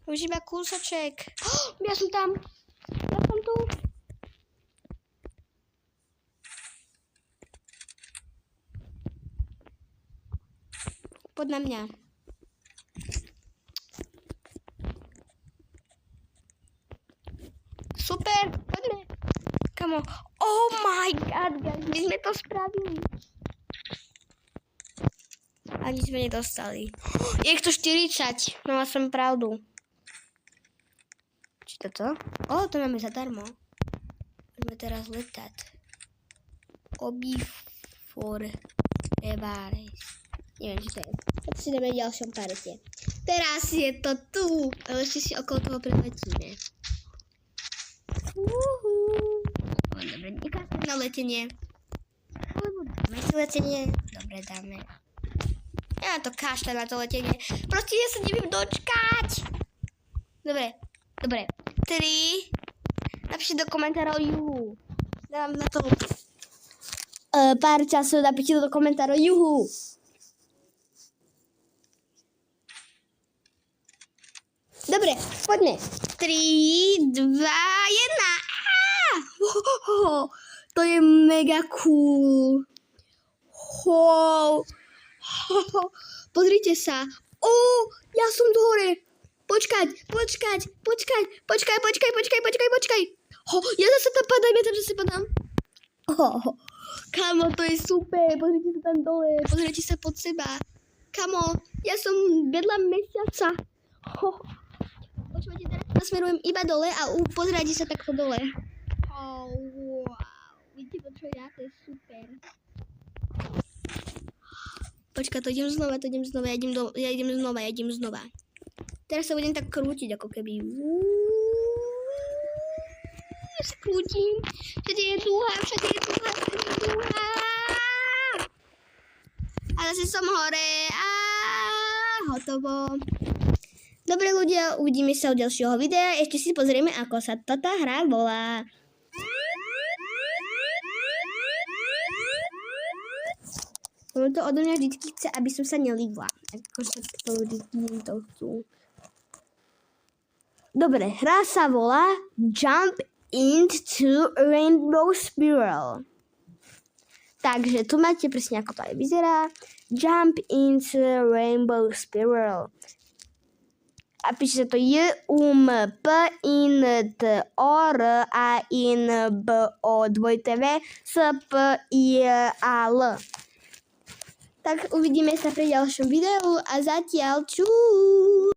Už iba kúsoček. Ja som tam. Ja som tu. Poď na mňa. Super, poďme. Kamo. Oh my god, guys, my sme to spravili. Ani sme nedostali. Je to 40. Mala som pravdu. Či toto? To máme zadarmo. Môžeme teraz letať. For Evares. Neviem, čo to je. Tak si dáme v ďalšom parete. Teraz je to tu. Ale ešte si okolo toho preletíme. Dobre, nekážeme na letenie. Alebo dáme si letenie. Dobre, dáme. Ja to kašľam na to letenie. Proste ja sa neviem dočkať. Dobre. 3. Napíšte do komentárov juhu. Dám na to pár času, napíšte do komentárov juhu. Dobre, poďme. 3, 2, 1. To je mega cool. Pozrite sa. Ja som tu hore. Počkaj. Ja zase tam padám. Kamo, to je super. Pozrite sa tam dole. Pozrite sa pod seba. Kamo, ja som vedľa mesiaca. Počúvate, teraz nasmerujem iba dole a pozerajte sa takto dole. Wow. Vidíte, počúvate, to je super. Počkaj, to idem znova, ja idem znova. Teraz sa budem tak krútiť, ako keby. Ja sa krútim. Všade je dúha. A zase som hore. Hotovo. Dobre ľudia, uvidíme sa u ďalšieho videa. Ešte si pozrieme, ako sa táto hra volá. On to odo mňa vždy chce, aby som sa nelíbla. Ako sa to ľudí to chcú. Dobre, hra sa volá Jump into Rainbow Spiral. Takže tu máte presne, ako to aj vyzerá. Jump into Rainbow Spiral. A píše sa to JUMPINTORAINBO2TV-SPIAL. Tak uvidíme sa pri ďalšom videu a zatiaľ čus.